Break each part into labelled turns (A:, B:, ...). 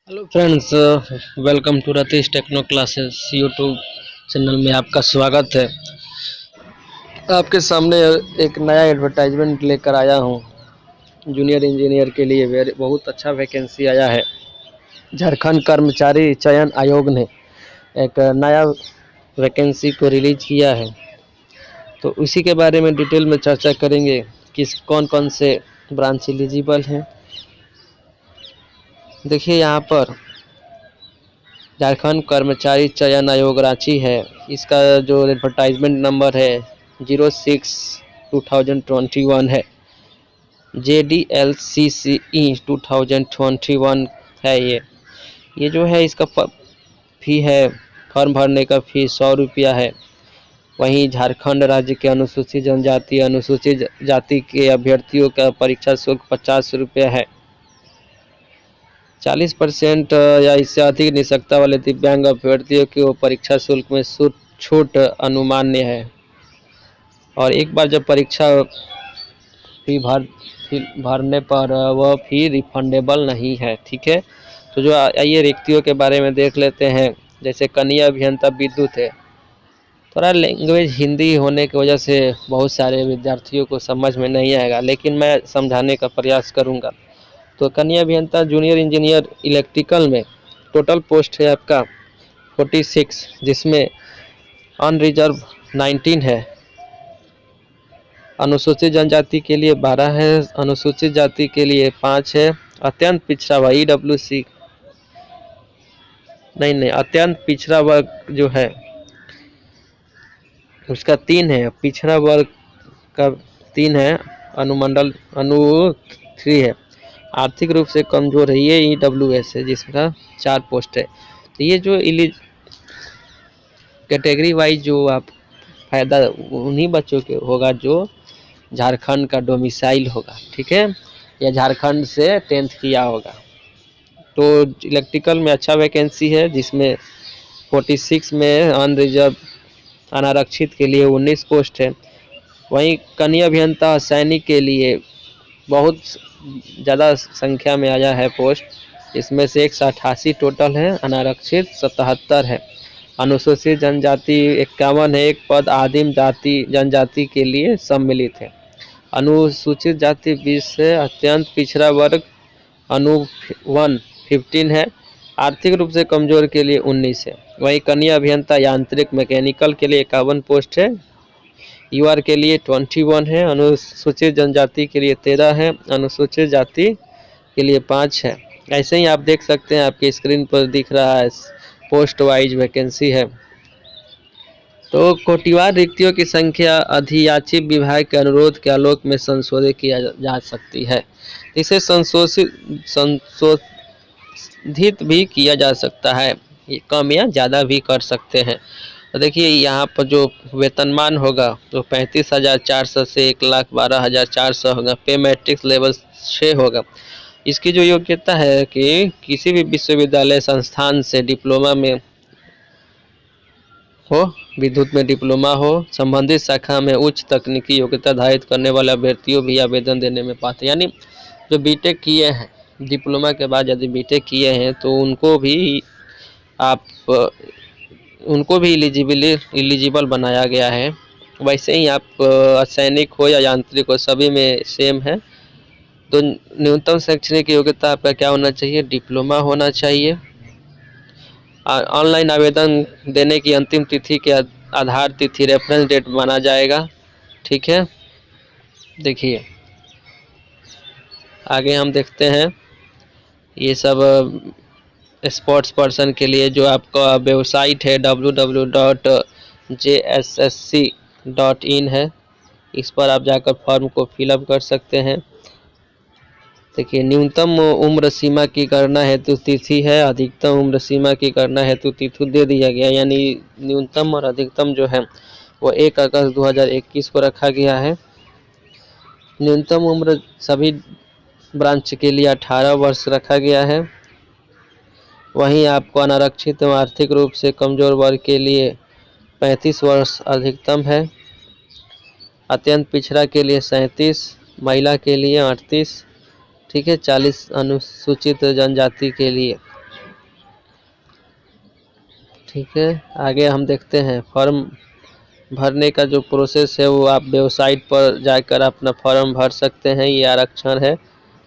A: Hello friends, welcome to Ratish techno classes YouTube channel में आपका स्वागत है। आपके सामने एक नया एडवर्टाइजमेंट लेकर आया हूँ। जूनियर इंजीनियर के लिए बहुत अच्छा वैकेंसी आया है। झारखंड कर्मचारी चयन आयोग ने एक नया वैकेंसी को रिलीज किया है, तो उसी के बारे में डिटेल में चर्चा करेंगे। कौन कौन से ब्रांच एलिजिबल हैं। देखिए यहाँ पर झारखंड कर्मचारी चयन आयोग रांची है। इसका जो एडवर्टाइजमेंट नंबर है 06/2021 है। JDLCCE 2021 है। ये जो है इसका फी है, फॉर्म भरने का फी 100 रुपया है। वहीं झारखंड राज्य के अनुसूचित जाति के अभ्यर्थियों का परीक्षा शुल्क 50 रुपया है। 40% या इससे अधिक निःशक्तता वाले दिव्यांग अभ्यर्थियों की परीक्षा शुल्क में छूट अनुमान्य है। और एक बार जब परीक्षा फी भरने पर वह फी रिफंडेबल नहीं है। ठीक है, तो जो आइए रिक्तियों के बारे में देख लेते हैं। जैसे कनीय अभियंता विद्युत है। थोड़ा लैंग्वेज हिंदी होने की वजह से बहुत सारे विद्यार्थियों को समझ में नहीं आएगा, लेकिन मैं समझाने का प्रयास करूंगा। तो कनीय अभियंता जूनियर इंजीनियर इलेक्ट्रिकल में टोटल पोस्ट है आपका 46, जिसमें अनरिजर्व 19 है। अनुसूचित जनजाति के लिए 12 है, अनुसूचित जाति के लिए 5 है। अत्यंत पिछड़ा वर्ग EWC नहीं, अत्यंत पिछड़ा वर्ग जो है उसका 3 है। पिछड़ा वर्ग का 3 है। अनुमंडल 3 है। आर्थिक रूप से कमजोर है, ये EWS है, जिसका 4 पोस्ट है। तो ये जो कैटेगरी वाइज जो आप फायदा उन्हीं बच्चों के होगा जो झारखंड का डोमिसाइल होगा। ठीक है, या झारखंड से 10th किया होगा। तो इलेक्ट्रिकल में अच्छा वैकेंसी है, जिसमें 46 में अनरिजर्व अनारक्षित के लिए 19 पोस्ट है। वहीं कनीय अभियंता सैनिक के लिए बहुत ज़्यादा संख्या में आया है पोस्ट। इसमें से 188 टोटल है, अनारक्षित 77 है। अनुसूचित जनजाति 51 है। एक पद आदिम जाति जनजाति के लिए सम्मिलित है। अनुसूचित जाति 20 है। अत्यंत पिछड़ा वर्ग अनु 15 है। आर्थिक रूप से कमजोर के लिए 19 है। वहीं कनीय अभियंता यांत्रिक मैकेनिकल के लिए 51 पोस्ट है। यूआर के लिए 21 है। अनुसूचित जनजाति के लिए 13 है। अनुसूचित जाति के लिए 5 है। ऐसे ही आप देख सकते हैं, आपकी स्क्रीन पर दिख रहा है पोस्ट वाइज वैकेंसी है। तो कोटिवार रिक्तियों की संख्या अधियाचित विभाग के अनुरोध के आलोक में संशोधित किया जा सकती है। इसे संशोधित भी किया जा सकता है, ये कम या ज़्यादा भी कर सकते हैं। तो देखिए यहाँ पर जो वेतनमान होगा तो 35,400 से 1,12,400 होगा। पे मैट्रिक्स लेवल 6 होगा। इसकी जो योग्यता है कि किसी भी विश्वविद्यालय संस्थान से डिप्लोमा में हो, विद्युत में डिप्लोमा हो, संबंधित शाखा में उच्च तकनीकी योग्यता धारित करने वाले अभ्यर्थियों भी आवेदन देने में पात्र, यानी जो बीटेक किए हैं, डिप्लोमा के बाद यदि बीटेक किए हैं तो उनको भी एलिजिबल बनाया गया है। वैसे ही आप सैनिक हो या यांत्रिक हो, सभी में सेम है। तो न्यूनतम शैक्षणिक योग्यता आपका क्या होना चाहिए? डिप्लोमा होना चाहिए। ऑनलाइन आवेदन देने की अंतिम तिथि के आधार तिथि रेफरेंस डेट माना जाएगा। ठीक है, देखिए आगे हम देखते हैं। ये सब स्पोर्ट्स पर्सन के लिए जो आपका वेबसाइट है www.jssc.in है, इस पर आप जाकर फॉर्म को फिलअप कर सकते हैं। देखिए न्यूनतम उम्र सीमा की गणना हेतु तिथि है, अधिकतम उम्र सीमा की गणना हेतु तिथि दे दिया गया, यानी न्यूनतम और अधिकतम जो है वो 1 अगस्त 2021 को रखा गया है। न्यूनतम उम्र सभी ब्रांच के लिए 18 वर्ष रखा गया है। वहीं आपको अनारक्षित एवं आर्थिक रूप से कमजोर वर्ग के लिए 35 वर्ष अधिकतम है। अत्यंत पिछड़ा के लिए 37, महिला के लिए 38। ठीक है, 40 अनुसूचित जनजाति के लिए। ठीक है, आगे हम देखते हैं फॉर्म भरने का जो प्रोसेस है वो आप वेबसाइट पर जाकर अपना फॉर्म भर सकते हैं। ये आरक्षण है,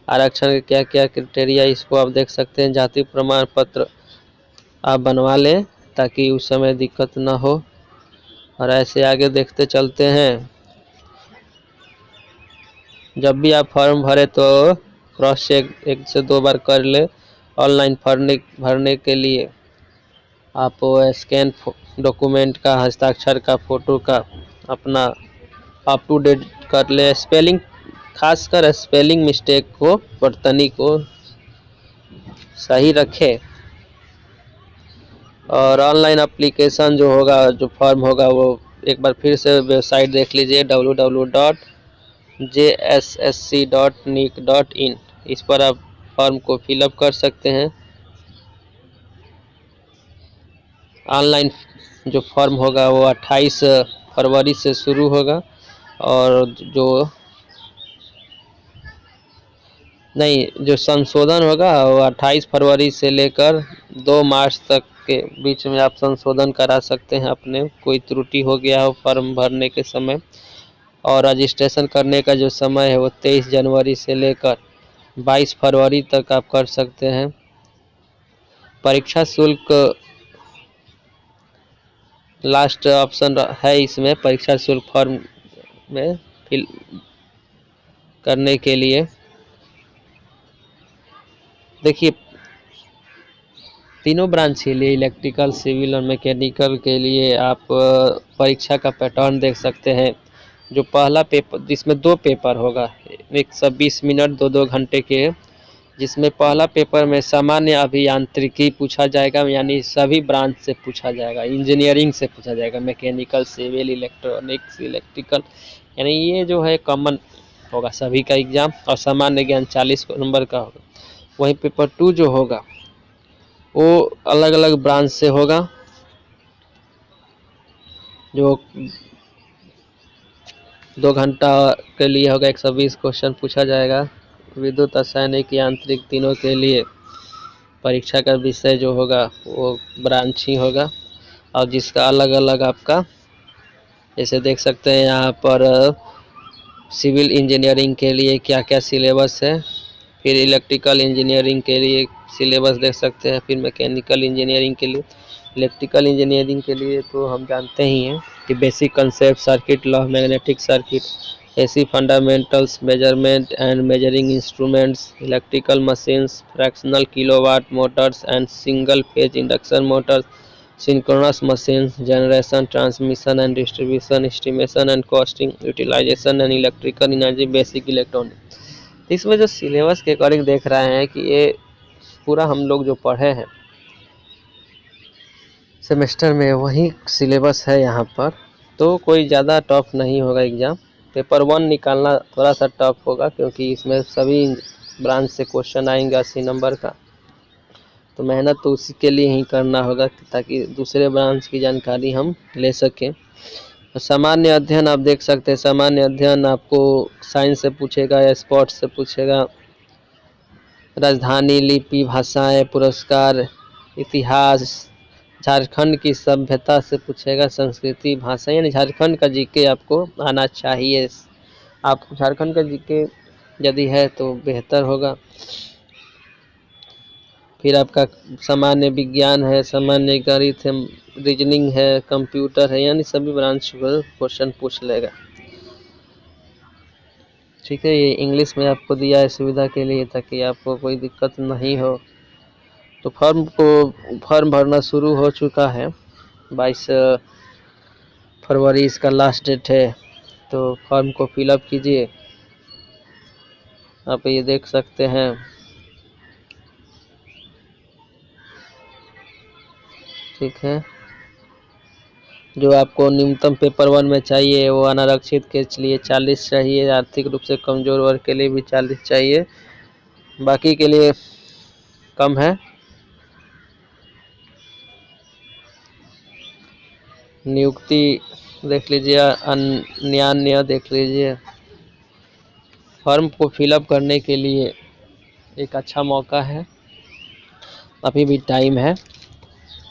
A: आरक्षण के क्या क्या क्राइटेरिया इसको आप देख सकते हैं। जाति प्रमाण पत्र आप बनवा लें ताकि उस समय दिक्कत ना हो। और ऐसे आगे देखते चलते हैं। जब भी आप फॉर्म भरे तो क्रॉस चेक 1 से 2 बार कर ले। ऑनलाइन भरने के लिए आप स्कैन डॉक्यूमेंट का, हस्ताक्षर का, फोटो का अपना अप टू डेट कर ले। स्पेलिंग, खासकर स्पेलिंग मिस्टेक को, वर्तनी को सही रखे। और ऑनलाइन एप्लीकेशन जो होगा, जो फॉर्म होगा, वो एक बार फिर से वेबसाइट देख लीजिए www.jssc.nic.in। इस पर आप फॉर्म को फिलअप कर सकते हैं। ऑनलाइन जो फॉर्म होगा वो 28 फरवरी से शुरू होगा और जो संशोधन होगा वो 28 फरवरी से लेकर 2 मार्च तक के बीच में आप संशोधन करा सकते हैं अपने, कोई त्रुटि हो गया हो फॉर्म भरने के समय। और रजिस्ट्रेशन करने का जो समय है वो 23 जनवरी से लेकर 22 फरवरी तक आप कर सकते हैं। परीक्षा शुल्क लास्ट ऑप्शन है इसमें, परीक्षा शुल्क फॉर्म में फिल करने के लिए। देखिए, तीनों ब्रांच के लिए, इलेक्ट्रिकल, सिविल और मैकेनिकल के लिए आप परीक्षा का पैटर्न देख सकते हैं। जो पहला पेपर, जिसमें 2 पेपर होगा, 120 मिनट 2-2 घंटे के, जिसमें पहला पेपर में सामान्य अभियांत्रिकी पूछा जाएगा, यानी सभी ब्रांच से पूछा जाएगा। इंजीनियरिंग से पूछा जाएगा, मैकेनिकल, सिविल, इलेक्ट्रॉनिक्स, इलेक्ट्रिकल, यानी ये जो है कॉमन होगा सभी का एग्जाम। और सामान्य ज्ञान 40 नंबर का होगा। वहीं पेपर 2 जो होगा वो अलग अलग ब्रांच से होगा। जो 2 घंटा के लिए होगा, 120 क्वेश्चन पूछा जाएगा। विद्युत, रासायनिक, यांत्रिक, तीनों के लिए परीक्षा का विषय जो होगा वो ब्रांच ही होगा। और जिसका अलग अलग आपका, जैसे देख सकते हैं यहाँ पर सिविल इंजीनियरिंग के लिए क्या क्या सिलेबस है, फिर इलेक्ट्रिकल इंजीनियरिंग के लिए सिलेबस देख सकते हैं, फिर मैकेनिकल इंजीनियरिंग के लिए। इलेक्ट्रिकल इंजीनियरिंग के लिए तो हम जानते ही हैं कि basic concept, circuit law, magnetic circuit, AC fundamentals, measurement and measuring instruments, electrical machines, fractional kilowatt motors and single phase induction motors, synchronous machines, generation, transmission and distribution, estimation and costing, utilisation and electrical energy, basic electronic. इसमें जो syllabus के according देख रहे हैं कि ये पूरा हम लोग जो पढ़े हैं सेमेस्टर में वही सिलेबस है यहाँ पर, तो कोई ज़्यादा टफ नहीं होगा एग्ज़ाम। पेपर 1 निकालना थोड़ा सा टफ होगा क्योंकि इसमें सभी ब्रांच से क्वेश्चन आएंगे 80 नंबर का, तो मेहनत तो उसी के लिए ही करना होगा ताकि दूसरे ब्रांच की जानकारी हम ले सकें। सामान्य अध्ययन आप देख सकते हैं, सामान्य अध्ययन आपको साइंस से पूछेगा या स्पोर्ट्स से पूछेगा। राजधानी, लिपि, भाषाएं, पुरस्कार, इतिहास, झारखंड की सभ्यता से पूछेगा, संस्कृति, भाषा, यानी झारखंड का जीके आपको आना चाहिए। आप झारखंड का जीके यदि है तो बेहतर होगा। फिर आपका सामान्य विज्ञान है, सामान्य गणित है, रीजनिंग है, कंप्यूटर है, यानी सभी ब्रांच पर क्वेश्चन पूछ लेगा। ठीक है, ये इंग्लिश में आपको दिया है सुविधा के लिए ताकि आपको कोई दिक्कत नहीं हो। तो फॉर्म भरना शुरू हो चुका है, 22 फरवरी इसका लास्ट डेट है। तो फॉर्म को फिलअप कीजिए। आप ये देख सकते हैं। ठीक है, जो आपको न्यूनतम पेपर 1 में चाहिए वो अनारक्षित के लिए 40 चाहिए, आर्थिक रूप से कमजोर वर्ग के लिए भी 40 चाहिए, बाकी के लिए कम है। नियुक्ति देख लीजिए, अन्य देख लीजिए। फॉर्म को फिलअप करने के लिए एक अच्छा मौका है, अभी भी टाइम है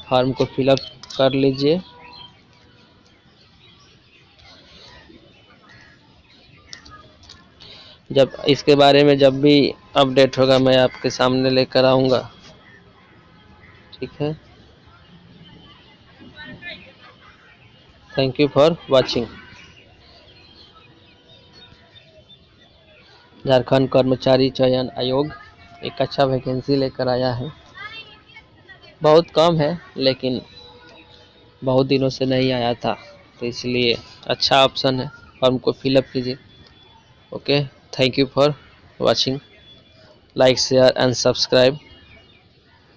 A: फॉर्म को फिलअप कर लीजिए। जब इसके बारे में जब भी अपडेट होगा मैं आपके सामने लेकर आऊँगा, ठीक है। Thank you for watching. Jharkhand कर्मचारी चयन आयोग एक अच्छा वैकेंसी लेकर आया है। बहुत कम है लेकिन बहुत दिनों से नहीं आया था, तो इसलिए अच्छा ऑप्शन है, फॉर्म को फिलअप कीजिए। Okay, thank you for watching. Like share and subscribe.